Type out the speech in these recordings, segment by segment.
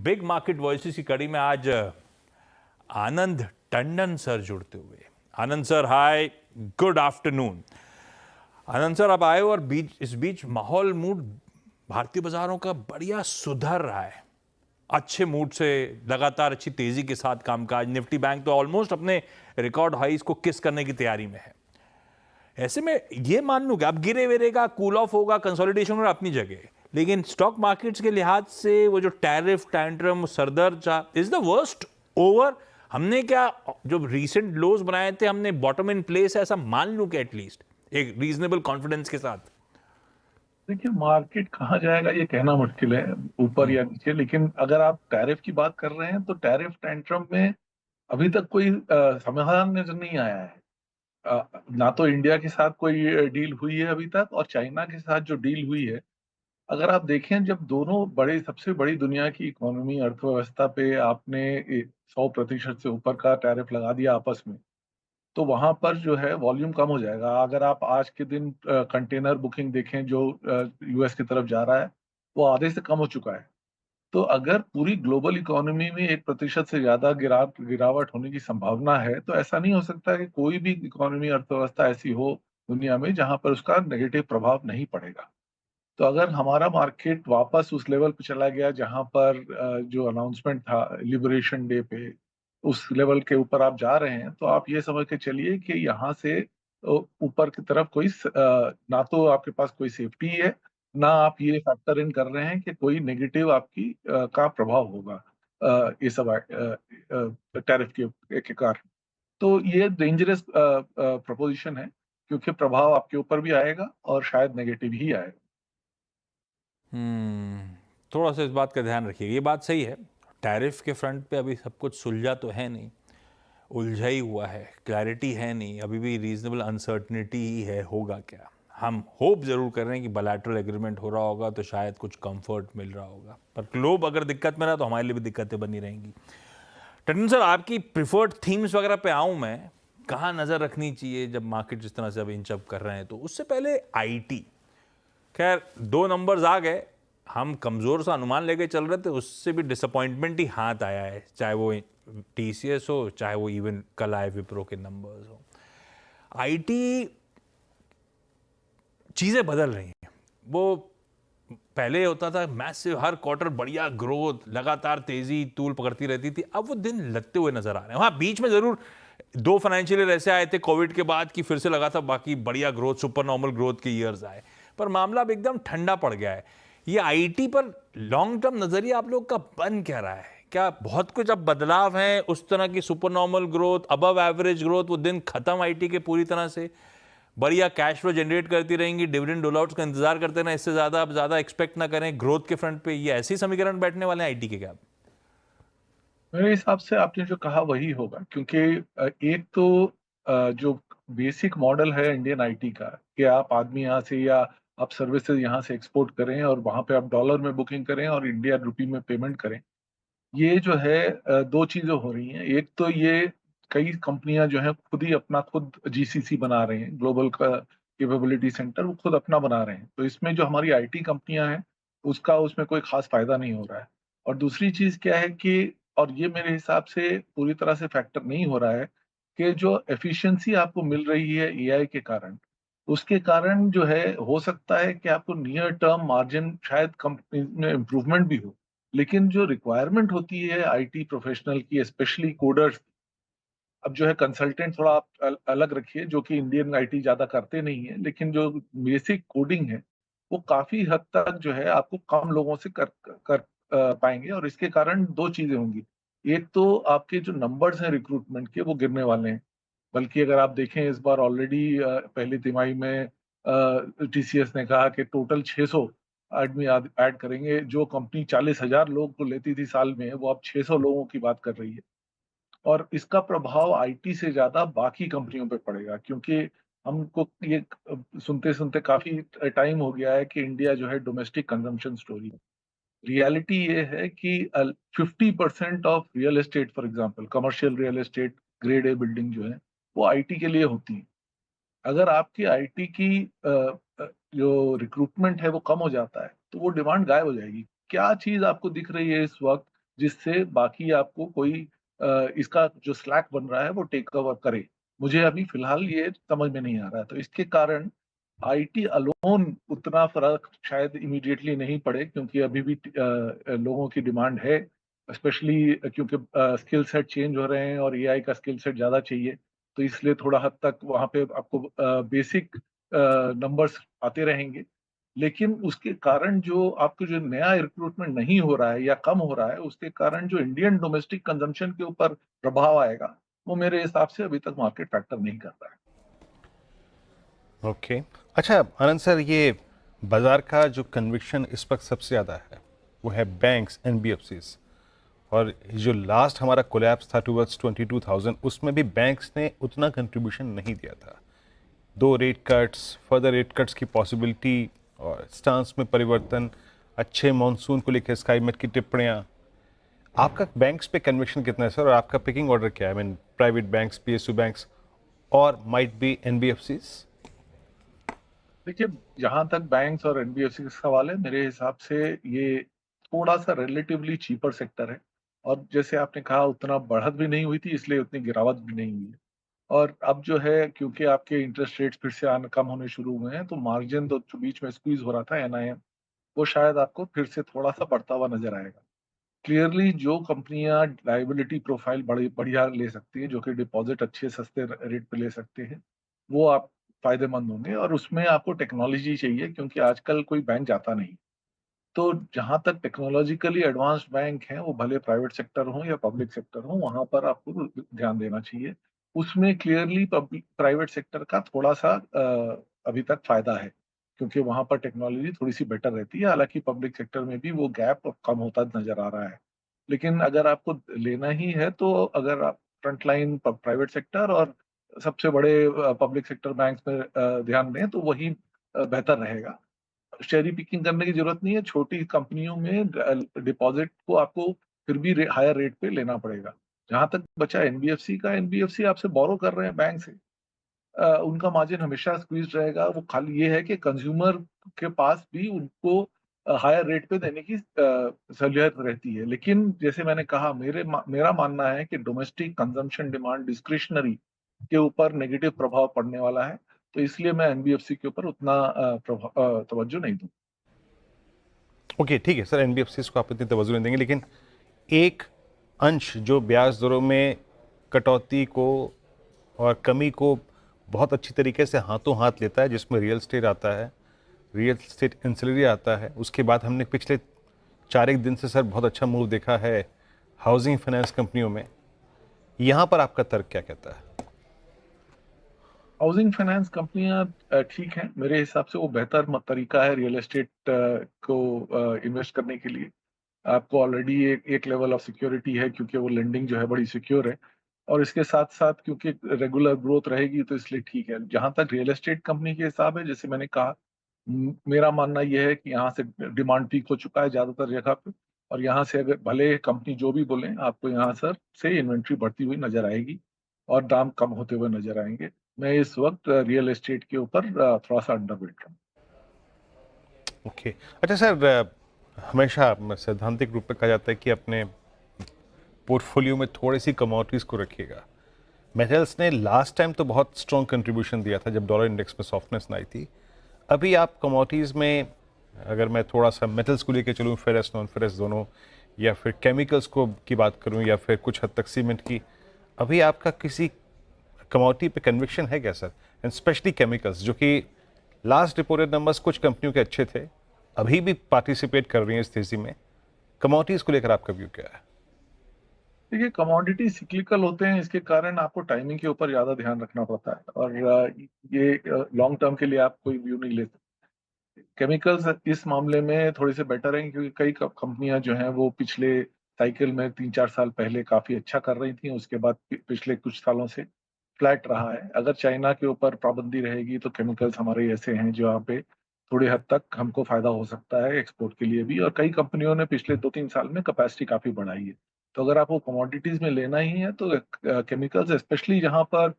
Big market voices की कड़ी में आज आनंद टंडन सर जुड़ते हुए। आनंद सर, हाय, गुड आफ्टरनून। आनंद सर, आप आए और इस बीच माहौल, मूड भारतीय बाजारों का बढ़िया सुधर रहा है। अच्छे मूड से लगातार अच्छी तेजी के साथ कामकाज। निफ्टी बैंक तो ऑलमोस्ट अपने रिकॉर्ड हाईज को किस करने की तैयारी में है। ऐसे में ये मान लूं कि अब गिरे वेरेगा, कूल ऑफ होगा, कंसोलिडेशन होगा अपनी जगह, लेकिन स्टॉक मार्केट्स के लिहाज से वो जो टैरिफ टैंट्रम सरदर्द इज द वर्स्ट ओवर। हमने क्या जो रीसेंट लोज बनाए थे, हमने बॉटम इन प्लेस है, ऐसा मान लूं कि एटलीस्ट एक रीजनेबल कॉन्फिडेंस के साथ। देखिए, मार्केट कहाँ जाएगा ये कहना मुश्किल है, ऊपर या नीचे। लेकिन अगर आप टैरिफ की बात कर रहे हैं तो टैरिफ टेंट्रम में अभी तक कोई समाधान नजर नहीं आया है। ना तो इंडिया के साथ कोई डील हुई है अभी तक, और चाइना के साथ जो डील हुई है, अगर आप देखें, जब दोनों बड़े सबसे बड़ी दुनिया की इकोनॉमी अर्थव्यवस्था पे आपने 100% से ऊपर का टैरिफ लगा दिया आपस में, तो वहां पर जो है वॉल्यूम कम हो जाएगा। अगर आप आज के दिन कंटेनर बुकिंग देखें जो यूएस की तरफ जा रहा है, वो आधे से कम हो चुका है। तो अगर पूरी ग्लोबल इकोनॉमी में 1% से ज्यादा गिरावट होने की संभावना है, तो ऐसा नहीं हो सकता कि कोई भी इकोनॉमी अर्थव्यवस्था ऐसी हो दुनिया में जहां पर उसका नेगेटिव प्रभाव नहीं पड़ेगा। तो अगर हमारा मार्केट वापस उस लेवल पे चला गया जहां पर जो अनाउंसमेंट था लिबरेशन डे पे, उस लेवल के ऊपर आप जा रहे हैं, तो आप ये समझ के चलिए कि यहाँ से ऊपर की तरफ कोई ना तो आपके पास कोई सेफ्टी है, ना आप ये फैक्टर इन कर रहे हैं कि कोई नेगेटिव आपकी का प्रभाव होगा ये सब टैरिफ के कारण। तो ये डेंजरस प्रपोजिशन है, क्योंकि प्रभाव आपके ऊपर भी आएगा और शायद नेगेटिव ही आएगा। थोड़ा सा इस बात का ध्यान रखिए। ये बात सही है, टैरिफ के फ्रंट पे अभी सब कुछ सुलझा तो है नहीं, उलझा ही हुआ है, क्लैरिटी है नहीं, अभी भी रीजनेबल अनसर्टनिटी ही है, होगा क्या। हम होप जरूर कर रहे हैं कि बायलैटरल एग्रीमेंट हो रहा होगा तो शायद कुछ कंफर्ट मिल रहा होगा, पर ग्लोब अगर दिक्कत में रहा तो हमारे लिए भी दिक्कतें बनी रहेंगी। टंडन सर, आपकी प्रिफर्ड थीम्स वगैरह पे आऊं मैं, कहाँ नज़र रखनी चाहिए जब मार्केट जिस तरह से अब इंच अप कर रहे हैं? तो उससे पहले आईटी, खैर 2 नंबर्स आ गए, हम कमज़ोर सा अनुमान लेके चल रहे थे, उससे भी डिसअपॉइंटमेंट ही हाथ आया है, चाहे वो टीसीएस हो, चाहे वो इवन कल आए विप्रो के नंबर्स हो। आईटी चीज़ें बदल रही हैं। वो पहले होता था मैसिव, हर क्वार्टर बढ़िया ग्रोथ, लगातार तेजी तूल पकड़ती रहती थी, अब वो दिन लगते हुए नजर आ रहे हैं। हाँ, बीच में जरूर 2 फाइनेंशियल ईयर ऐसे आए थे कोविड के बाद कि फिर से लगा था बाकी बढ़िया ग्रोथ, सुपर नॉर्मल ग्रोथ के ईयर्स आए, पर मामला अब एकदम ठंडा पड़ गया है। ये आईटी पर लॉन्ग टर्म नजरिया आप लोग का बन क्या रहा है? क्या बहुत कुछ अब बदलाव है? उस तरह की super normal growth, above average growth, वो दिन खत्म आईटी के पूरी तरह से? बढ़िया कैश फ्लो जनरेट करती रहेंगी, डिविडेंड डोल आउट्स का इंतजार करते रहें, इससे ज्यादा अब ज्यादा एक्सपेक्ट ना करें ग्रोथ के फ्रंट पे? ये ऐसे ही समीकरण बैठने वाले हैं आईटी के क्या? मेरे हिसाब से आपने जो कहा वही होगा, क्योंकि एक तो जो बेसिक मॉडल है इंडियन आईटी का, कि आप आदमी यहाँ से या आप सर्विसेज यहाँ से एक्सपोर्ट करें और वहां पे आप डॉलर में बुकिंग करें और इंडिया रुपी में पेमेंट करें। ये जो है दो चीजें हो रही हैं। एक तो ये कई कंपनियां जो हैं खुद ही अपना खुद जीसीसी बना रहे हैं, ग्लोबल का कैपेबिलिटी सेंटर वो खुद अपना बना रहे हैं। तो इसमें जो हमारी आईटी कंपनियां हैं उसका उसमें कोई खास फायदा नहीं हो रहा है। और दूसरी चीज क्या है कि, और ये मेरे हिसाब से पूरी तरह से फैक्टर नहीं हो रहा है, कि जो एफिशिएंसी आपको मिल रही है एआई के कारण, उसके कारण जो है हो सकता है कि आपको नियर टर्म मार्जिन शायद कंपनी में इम्प्रूवमेंट भी हो। लेकिन जो रिक्वायरमेंट होती है आईटी प्रोफेशनल की, स्पेशली कोडर्स, अब जो है कंसल्टेंट थोड़ा आप अलग रखिए, जो कि इंडियन आईटी ज्यादा करते नहीं है, लेकिन जो बेसिक कोडिंग है वो काफी हद तक जो है आपको कम लोगों से कर पाएंगे। और इसके कारण दो चीजें होंगी। एक तो आपके जो नंबर्स हैं रिक्रूटमेंट के वो गिरने वाले हैं। बल्कि अगर आप देखें, इस बार ऑलरेडी पहली तिमाही में टीसीएस ने कहा कि टोटल 600 आदमी ऐड करेंगे। जो कंपनी 40,000 लोग को लेती थी साल में, वो अब 600 लोगों की बात कर रही है। और इसका प्रभाव आईटी से ज्यादा बाकी कंपनियों पे पड़ेगा, क्योंकि हमको ये सुनते सुनते काफी टाइम हो गया है कि इंडिया जो है डोमेस्टिक कंजम्पशन स्टोरी है। रियलिटी ये है कि 50% of real estate, for example commercial real estate, grade A building जो है वो आईटी के लिए होती है। अगर आपकी आईटी की जो रिक्रूटमेंट है वो कम हो जाता है, तो वो डिमांड गायब हो जाएगी। क्या चीज आपको दिख रही है इस वक्त जिससे बाकी आपको कोई इसका जो स्लैक बन रहा है वो टेक ओवर करे। मुझे अभी फ़िलहाल ये समझ में नहीं आ रहा है। तो इसके कारण आईटी अलोन उतना फ़र्क शायद इमीडिएटली नहीं पड़े, क्योंकि अभी भी लोगों की डिमांड है, स्पेशली क्योंकि स्किल सेट चेंज हो रहे हैं और एआई का स्किल सेट ज़्यादा चाहिए। तो इसलिए थोड़ा हद तक वहाँ पे आपको बेसिक नंबर्स आते रहेंगे। लेकिन उसके कारण जो आपको जो नया रिक्रूटमेंट नहीं हो रहा है या कम हो रहा है, उसके कारण जो इंडियन डोमेस्टिक कंजम्पशन के ऊपर प्रभाव आएगा, वो मेरे हिसाब से अभी तक मार्केट फैक्टर नहीं कर रहा है। ओके। अच्छा आनंद सर, ये बाज़ार का जो कन्विक्शन इस वक्त सबसे ज़्यादा है वो है बैंक्स, एनबीएफसीज। और जो लास्ट हमारा कोलैप्स था टुवर्ड्स 22,000, उसमें भी बैंक्स ने उतना कंट्रीब्यूशन नहीं दिया था। 2 rate cuts, further rate cuts की पॉसिबिलिटी और स्टांस में परिवर्तन, अच्छे मॉनसून को लेकर स्काईमेट की टिप्पणियाँ। आपका बैंक्स पे कन्विक्शन कितना है सर, और आपका पिकिंग ऑर्डर क्या है? I mean private banks, PSU banks और माइट बी एनबीएफसीज। देखिए, जहाँ तक बैंक्स और एनबीएफसी का सवाल है, मेरे हिसाब से ये थोड़ा-सा रिलेटिवली चीपर सेक्टर है, और जैसे आपने कहा उतना बढ़त भी नहीं हुई थी, इसलिए उतनी गिरावट भी नहीं हुई है। और अब जो है, क्योंकि आपके इंटरेस्ट रेट्स फिर से आना कम होने शुरू हुए हैं, तो मार्जिन तो जो बीच में स्क्वीज़ हो रहा था एनआईएम, वो शायद आपको फिर से थोड़ा-सा बढ़ता हुआ नज़र आएगा। क्लियरली जो कंपनियाँ लायबिलिटी प्रोफाइल बड़ी बढ़िया ले सकती हैं, जो कि डिपॉज़िट अच्छे सस्ते रेट पे ले सकते हैं, वो आप फ़ायदेमंद होंगे, और उसमें आपको टेक्नोलॉजी चाहिए, क्योंकि आजकल कोई बैंक जाता नहीं। तो जहाँ तक टेक्नोलॉजिकली एडवांस्ड बैंक हैं, वो भले प्राइवेट सेक्टर हों या पब्लिक सेक्टर हों, वहाँ पर आपको ध्यान देना चाहिए। उसमें क्लियरली प्राइवेट सेक्टर का थोड़ा-सा अभी तक फ़ायदा है, क्योंकि वहाँ पर टेक्नोलॉजी थोड़ी-सी बेटर रहती है, हालाँकि पब्लिक सेक्टर में भी वो गैप अब कम होता नज़र आ रहा है। लेकिन अगर आपको लेना ही है, तो अगर आप फ्रंट लाइन प्राइवेट सेक्टर और सबसे बड़े पब्लिक सेक्टर बैंक्स में ध्यान दें, तो वही बेहतर रहेगा। शेयरी पिकिंग करने की ज़रूरत नहीं है, छोटी कंपनियों में डिपॉज़िट को आपको फिर भी हायर रेट पे लेना पड़ेगा। जहाँ तक बचा एनबीएफसी का, एनबीएफसी आपसे बोरो कर रहे हैं बैंक से। उनका मार्जिन हमेशा स्क्वीज़ रहेगा, वो खाली ये है कि कंज़्यूमर के पास भी उनको हायर रेट पे देने की सहूलियत रहती है। लेकिन जैसे मैंने कहा, मेरा मानना है कि डोमेस्टिक कंज़म्पशन डिमांड डिस्क्रिशनरी के ऊपर नेगेटिव प्रभाव पड़ने वाला है, तो इसलिए मैं एनबीएफसी के ऊपर उतना तवज्जो नहीं दूँ। ओके ठीक है सर, एनबीएफसीज को आप इतनी तवज्जो नहीं देंगे, लेकिन एक अंश जो ब्याज दरों में कटौती को और कमी को बहुत अच्छी तरीके से हाथों हाथ लेता है, जिसमें रियल स्टेट आता है, रियल स्टेट इंसिलरी आता है। उसके बाद हमने पिछले 4 एक दिन से सर बहुत अच्छा मूव देखा है हाउसिंग फाइनेंस कंपनियों में। यहाँ पर आपका तर्क क्या कहता है? हाउसिंग फाइनेंस कंपनियाँ ठीक हैं, मेरे हिसाब से वो बेहतर तरीका है रियल एस्टेट को इन्वेस्ट करने के लिए। आपको ऑलरेडी एक एक लेवल ऑफ सिक्योरिटी है, क्योंकि वो लेंडिंग जो है बड़ी सिक्योर है, और इसके साथ-साथ क्योंकि रेगुलर ग्रोथ रहेगी, तो इसलिए ठीक है। जहाँ तक रियल एस्टेट कंपनी के हिसाब है, जैसे मैंने कहा, मेरा मानना ये है कि यहाँ से डिमांड पीक हो चुका है ज़्यादातर जगह पे, और यहाँ से अगर भले कंपनी जो भी बोले, आपको यहाँ सर से इन्वेंट्री बढ़ती हुई नज़र आएगी और दाम कम होते हुए नज़र आएँगे। मैं इस वक़्त रियल एस्टेट के ऊपर थोड़ा-सा अंडरवेट हूँ। ओके। अच्छा सर, हमेशा सैद्धांतिक रूप में कहा जाता है कि अपने पोर्टफोलियो में थोड़ी सी कमोडिटीज़ को रखिएगा। मेटल्स ने लास्ट टाइम तो बहुत स्ट्रॉन्ग कंट्रीब्यूशन दिया था जब डॉलर इंडेक्स में सॉफ्टनेस आई थी। अभी आप कमोडिटीज़ में, अगर मैं थोड़ा सा मेटल्स को लेकर चलूँ, फेरस नॉन फेरस दोनों, या फिर केमिकल्स को की बात करूँ, या फिर कुछ हद तक सीमेंट की, अभी आपका किसी कमोडिटी पे कन्विक्शन है क्या सर? एंड स्पेशली केमिकल्स, जो कि लास्ट रिपोर्टेड नंबर्स कुछ कंपनियों के अच्छे थे, अभी भी पार्टिसिपेट कर रही हैं इस तेजी में। कमोडिटीज़ को लेकर आपका व्यू क्या है? देखिए, कमोडिटी सिक्लिकल होते हैं, इसके कारण आपको टाइमिंग के ऊपर ज़्यादा ध्यान रखना पड़ता है, और ये लॉन्ग टर्म के लिए आप कोई व्यू नहीं ले सकते। केमिकल्स इस मामले में थोड़े से बेटर हैं, क्योंकि कई कंपनियां जो हैं वो पिछले साइकिल में 3-4 साल पहले काफ़ी अच्छा कर रही थी, उसके बाद पिछले कुछ सालों से फ्लैट रहा है। अगर चाइना के ऊपर पाबंदी रहेगी, तो केमिकल्स हमारे ऐसे हैं जो यहाँ पे थोड़ी हद तक हमको फ़ायदा हो सकता है एक्सपोर्ट के लिए भी, और कई कंपनियों ने पिछले 2-3 साल में कैपेसिटी काफ़ी बढ़ाई है। तो अगर आपको कमोडिटीज़ में लेना ही है, तो केमिकल्स स्पेशली जहाँ पर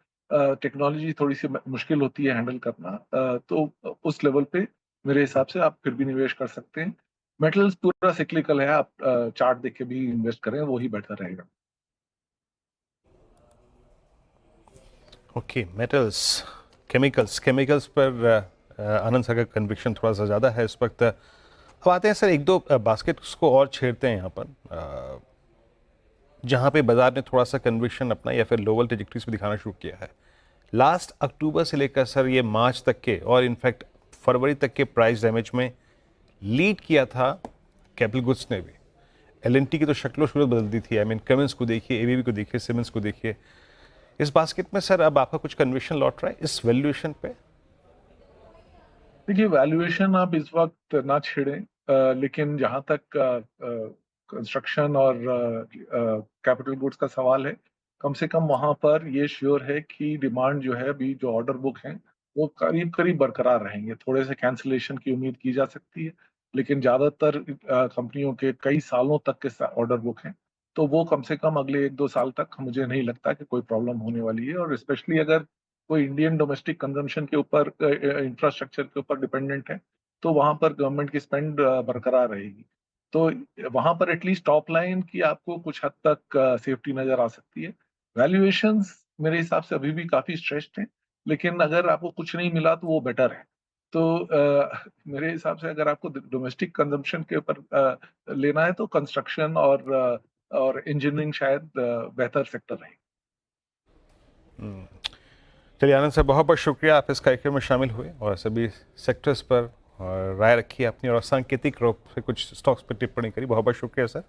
टेक्नोलॉजी थोड़ी-सी मुश्किल होती है हैंडल करना, तो उस लेवल पे मेरे हिसाब से आप फिर भी निवेश कर सकते हैं। मेटल्स पूरा सिक्लिकल है, आप चार्ट देख के भी इन्वेस्ट करें, वो ही बेटर रहेगा। ओके, मेटल्स, केमिकल्स पर आनंद सर का कन्विक्शन थोड़ा सा ज़्यादा है इस वक्त। अब आते हैं सर एक दो बास्केट्स को और छेड़ते हैं यहाँ पर, जहाँ पे बाजार ने थोड़ा सा कन्विक्शन अपना या फिर लोअर ट्रेजेक्टरीज पे दिखाना शुरू किया है। लास्ट अक्टूबर से लेकर सर ये मार्च तक के और इनफैक्ट फरवरी तक के प्राइस डैमेज में लीड किया था कैपिटल गुड्स ने भी। एल&टी की तो शक्लो सूरत बदल दी थी। आई मीन कमिंस को देखिए, एबीबी को देखिए, सिमेंस को देखिए। इस बास्केट में सर अब आपका कुछ कन्विक्शन लौट रहा है इस वैल्यूएशन पे? देखिए, वैल्यूएशन आप इस वक्त ना छेड़ें, लेकिन जहां तक कंस्ट्रक्शन और कैपिटल गुड्स का सवाल है, कम से कम वहां पर ये श्योर है कि डिमांड जो है, अभी जो ऑर्डर बुक है, वो करीब करीब बरकरार रहेंगे। थोड़े से कैंसिलेशन की उम्मीद की जा सकती है, लेकिन ज्यादातर कंपनियों के कई सालों तक के ऑर्डर बुक हैं, तो वो कम से कम अगले 1-2 साल तक मुझे नहीं लगता कि कोई प्रॉब्लम होने वाली है। और स्पेशली अगर कोई इंडियन डोमेस्टिक कंजम्पशन के ऊपर, इंफ्रास्ट्रक्चर के ऊपर डिपेंडेंट है, तो वहां पर गवर्नमेंट की स्पेंड बरकरार रहेगी। तो वहां पर एटलीस्ट टॉप लाइन की आपको कुछ हद तक सेफ्टी नजर आ सकती है। वैल्यूएशंस मेरे हिसाब से अभी भी काफी स्ट्रेच्ड हैं, लेकिन अगर आपको कुछ नहीं मिला तो वो बेटर है। तो मेरे हिसाब से अगर आपको डोमेस्टिक कंजम्पशन के ऊपर लेना है, तो कंस्ट्रक्शन और इंजीनियरिंग शायद बेहतर सेक्टर रहे। चलिए आनंद सर, बहुत बहुत शुक्रिया, आप इस कार्यक्रम में शामिल हुए और सभी सेक्टर्स पर राय रखी अपनी और सांकेतिक रूप से कुछ स्टॉक्स पर टिप्पणी करी। बहुत बहुत शुक्रिया सर।